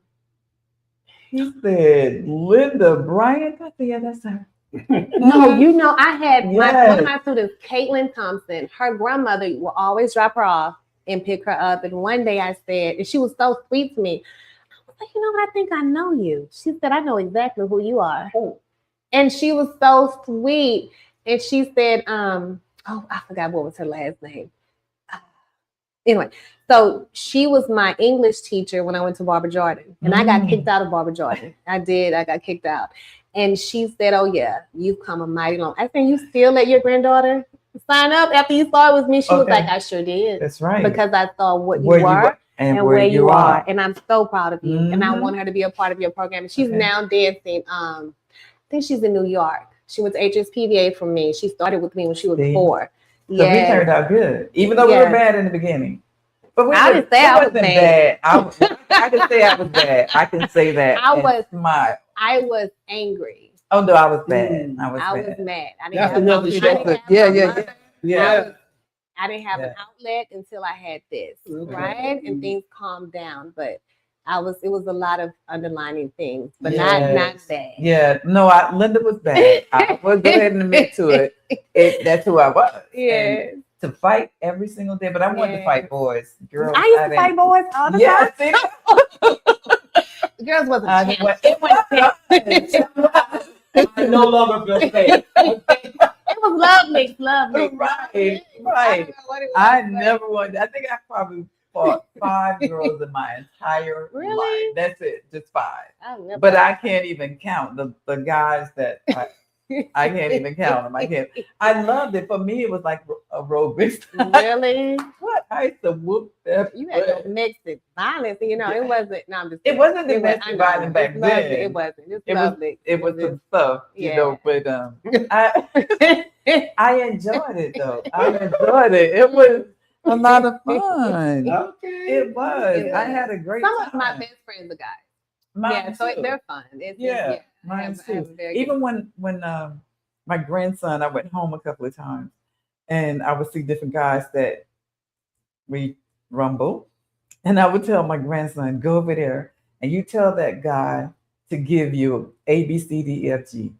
He said, Linda Bryant. I said, yeah, that's her. No, you know, I had one Yes. of my students, Caitlin Thompson, her grandmother will always drop her off and pick her up. And one day I said, and she was so sweet to me, I was like, you know what, I think I know you. She said, I know exactly who you are. Oh. And she was so sweet. And she said, oh, I forgot what was her last name. Anyway, so she was my English teacher when I went to Barbara Jordan. And I got kicked out of Barbara Jordan. I got kicked out. And she said, oh, yeah, you've come a mighty long. I said, you still let your granddaughter sign up after you saw it with me? She was like, I sure did. That's right. Because I saw what you Where you were were and where you are. And I'm so proud of you. And I want her to be a part of your program. And she's now dancing. I think she's in New York. She was HSPVA from me. She started with me when she was 4. So we turned out good, even though we were bad in the beginning. But I didn't say I was bad. I can say I was bad. I can say that. I was angry. Oh no, I was bad. I was mad. I didn't That's have another show. Yeah. I didn't have an outlet until I had this, right? And things calmed down, but it was a lot of underlining things, but not bad. Yeah, no, Linda was bad. I was go ahead and admit to it. That's who I was. Yeah. And to fight every single day, but I wanted to fight boys. Girls, I used to fight boys all the time. Girls wasn't I no longer feel safe. It was lovely. Right. I never wanted. I think I probably fought 5 girls in my entire life. That's it, just 5. But I can't even count the guys that I can't even count them. I loved it. For me, it was like aerobics. Really? What? I used to whoop that. You had no domestic violence. You know, it wasn't. No, I'm just it wasn't domestic violence back then. It wasn't. It was some stuff, you know. But I enjoyed it though. I enjoyed it. It was a lot of fun. Okay. It was. I had a great time. Some of my best friends are guys. So they're fun. Mine too. Even when my grandson, I went home a couple of times, and I would see different guys that we rumble, and I would tell my grandson, "Go over there, and you tell that guy to give you A, B, C, D, E, F, G,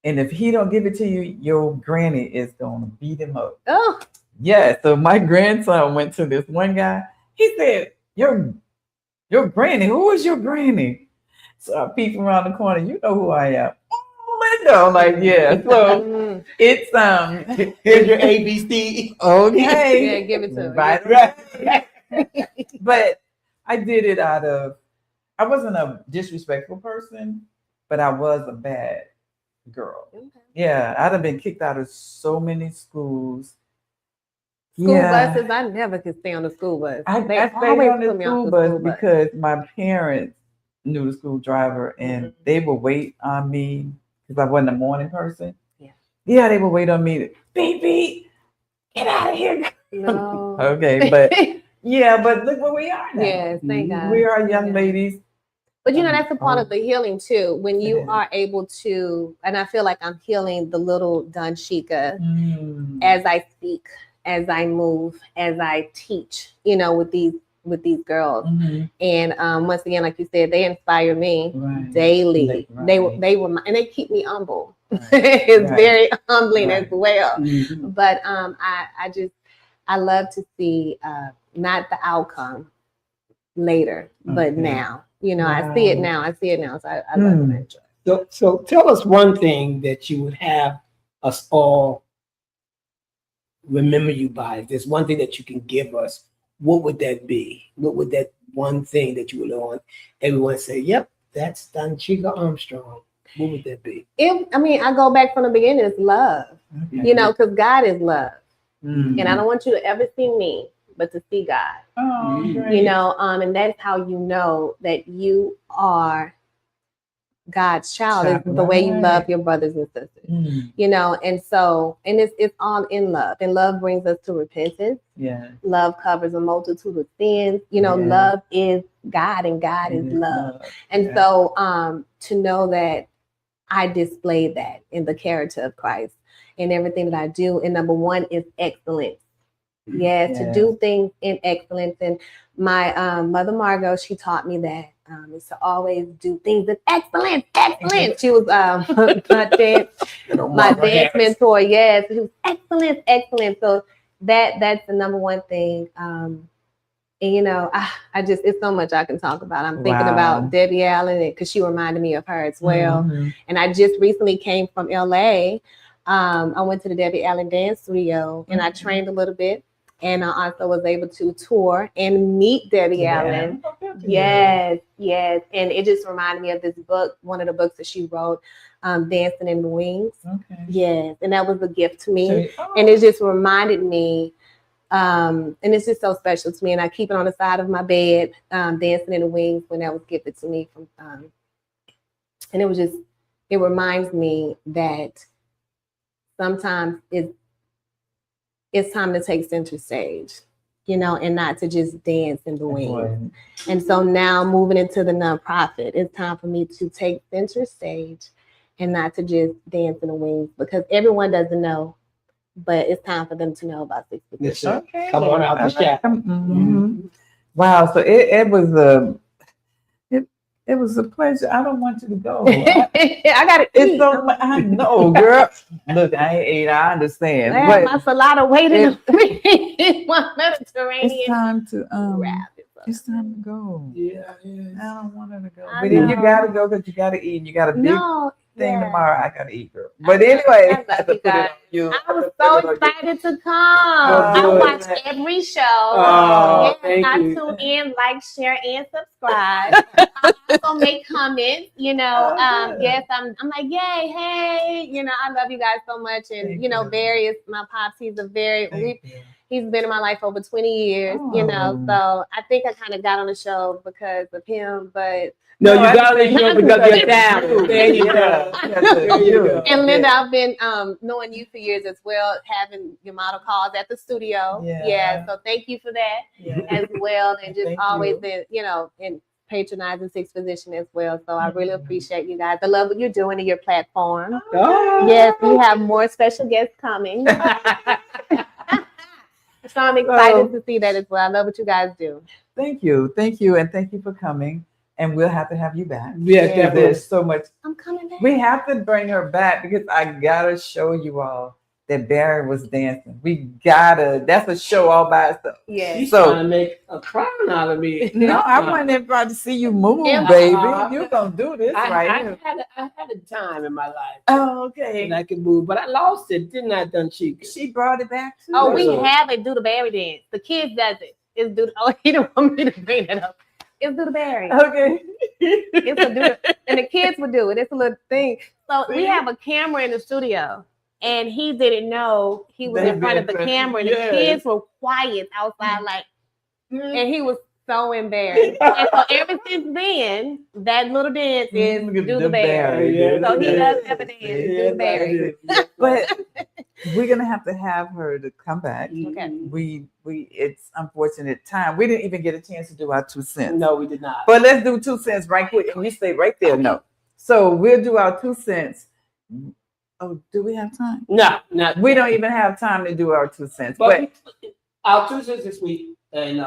and if he don't give it to you, your granny is gonna beat him up." Oh, yeah. So my grandson went to this one guy. He said, "Your granny? Who is your granny?" So I peep around the corner. You know who I am. Oh, Linda. I'm like, yeah. So it's here's your ABC. Okay. Yeah, give it to him. Right. But I did it I wasn't a disrespectful person, but I was a bad girl. Okay. Yeah, I'd have been kicked out of so many schools. School buses, I never could stay on the school bus. I stayed on the school bus because my parents knew the school driver, and they would wait on me because I wasn't a morning person. Yeah, they would wait on me to beep, get out of here. No. Okay, but but look where we are now. Yes, thank God. We are young ladies. But you know, that's a part of the healing too. When you are able to, and I feel like I'm healing the little Donshika as I speak, as I move, as I teach, you know, with these girls. And once again, like you said, they inspire me daily. They were and they keep me humble. It's very humbling as well. But I love to see not the outcome later, but now. You know, I see it now. So I love and enjoy it. So tell us one thing that you would have us all remember you by. If there's one thing that you can give us, what would that be? What would that one thing that you would want everyone to say, yep, that's Donshika Armstrong? What would that be? I go back from the beginning. It's love, you know, because God is love. And I don't want you to ever see me, but to see God. Oh, you know, and that's how you know that you are God's child, is the way you love your brothers and sisters. You know, and it's all in love. And love brings us to repentance. Yeah. Love covers a multitude of sins. You know, love is God, and God is love. And so to know that I display that in the character of Christ in everything that I do. And number one is excellence. To do things in excellence. And my mother Margot, she taught me that is to always do things with excellence. She was my dance mentor. Yes, she was excellent. So that's the number one thing. And I just, it's so much I can talk about. I'm thinking about Debbie Allen because she reminded me of her as well. And I just recently came from LA. I went to the Debbie Allen Dance Studio and I trained a little bit. And I also was able to tour and meet Debbie Allen. Yes. And it just reminded me of this book, one of the books that she wrote, Dancing in the Wings. Yes. And that was a gift to me. And it just reminded me, and it's just so special to me. And I keep it on the side of my bed, Dancing in the Wings, when that was gifted to me from, and it reminds me that sometimes it's time to take center stage, and not to just dance in the wings. And so now moving into the nonprofit, it's time for me to take center stage and not to just dance in the wings, because everyone doesn't know, but it's time for them to know about 60%. Okay. Come on out the shadow. Wow. So it was a pleasure. I don't want you to go. I gotta eat. I know, girl. Look, I ain't ate. I understand. That's a lot of weight in the Mediterranean. It's time to it's time to go. Yeah. I don't want her to go. But then you gotta go because you gotta eat. You got a big thing tomorrow. I gotta eat, girl. But anyway, I was so excited to come. I watch every show. I tune in, like, share, and subscribe. I also make comments. Yes, I'm like, yay, hey. I love you guys so much, and Barry is my pops. He's he's been in my life over 20 years. So I think I kind of got on the show because of him, but. No, you got on the show because of your talent. There you go. And Linda, I've been knowing you for years as well, having your model calls at the studio. Yeah. So thank you for that as well. And just always been, and patronizing Sixth Position as well. So I really appreciate you guys. I love what you're doing in your platform. Yes, we have more special guests coming. So I'm excited to see that as well. I love what you guys do. Thank you. And thank you for coming. And we'll have to have you back. Yeah, there's so much. I'm coming back. We have to bring her back because I gotta show you all that Barry was dancing. That's a show all by itself. Yeah. She's trying to make a crown out of me. No, I want everybody to see you move, baby. You're gonna do this I had a time in my life. Oh, okay. And I could move, but I lost it, didn't I, Donshika? She brought it back too. Oh, we have it, do the Barry dance. The kids does it. He don't want me to bring it up. It's do the Barry. Okay. And the kids would do it. It's a little thing. So we have a camera in the studio, and he didn't know he was in front of the camera, and the kids were quiet outside, and he was so embarrassed. And so ever since then, that little dance is do the Barry. So he does have a dance, do the Barry. But we're gonna have to have her to come back. Okay. It's unfortunate time. We didn't even get a chance to do our 2 cents. No, we did not. But let's do 2 cents right quick, and we stay right there. No. So we'll do our 2 cents. Oh, do we have time? No, not. We don't even have time to do our 2 cents. But our 2 cents this week, and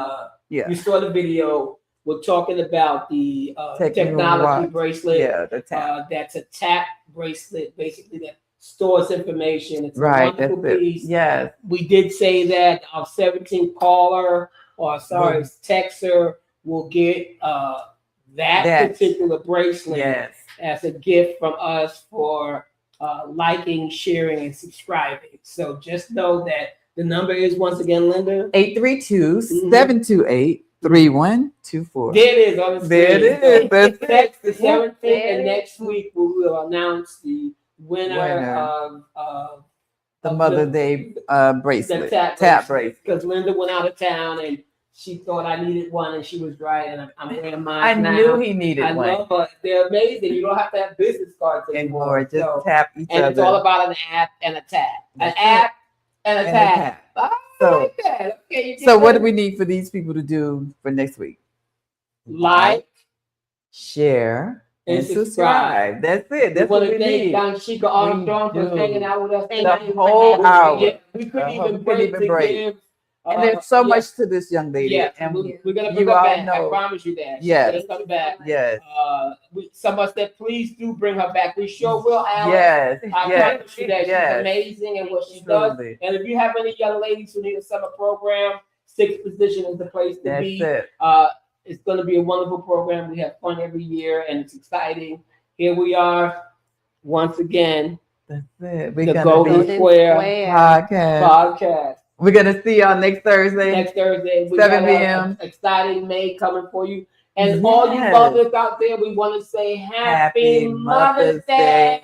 you saw the video. We're talking about the technology bracelet. Yeah, the tap. That's a tap bracelet, basically, that stores information. It's a right. wonderful piece. Yes. We did say that our 17th caller, texter, will get that particular bracelet as a gift from us for liking, sharing, and subscribing. So just know that the number is, once again, Linda, 832-728-3124. There it is on the screen. There it is. Text the 17th, and next week we will announce the winner of the Mother's Day bracelet. The tap bracelet. Because Linda went out of town and she thought I needed one, and she was right. And I'm wearing mine now. I knew he needed one. I love her. They're amazing. You don't have to have business cards anymore. Just tap each other. And it's all about an app and a tap. An app and a tap. So, okay, so what do we need for these people to do for next week? Like, share, and subscribe. That's it. That's what we need. Donshika Armstrong for hanging out with us the whole hour. Yeah, we couldn't even break to give And there's so much to this young lady. Yeah, and we're gonna bring you her all back. I know. promise you that. Yes. She's gonna come back. Yes. Someone said, please do bring her back. We sure will, Alex. Yes. I promise you that she's amazing in what she does. Truly. And if you have any young ladies who need a summer program, Sixth Position is the place to That's be. it. It's going to be a wonderful program. We have fun every year, and it's exciting. Here we are once again. That's it. The Golden Square podcast. We're gonna see y'all next Thursday. Next Thursday, we 7 got p.m. Exciting May coming for you. And all you mothers out there, we want to say Happy Mother's Day.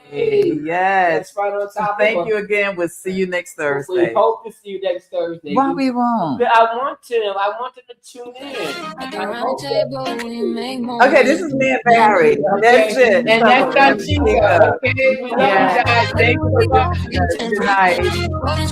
Yes. That's right on top. Thank you again. We'll see you next Thursday. We hope to see you next Thursday. Why we won't? I want them to tune in. Okay, this is me and Barry. That's it. And that's Donshika. Okay, we love you guys. Thank you. Good night.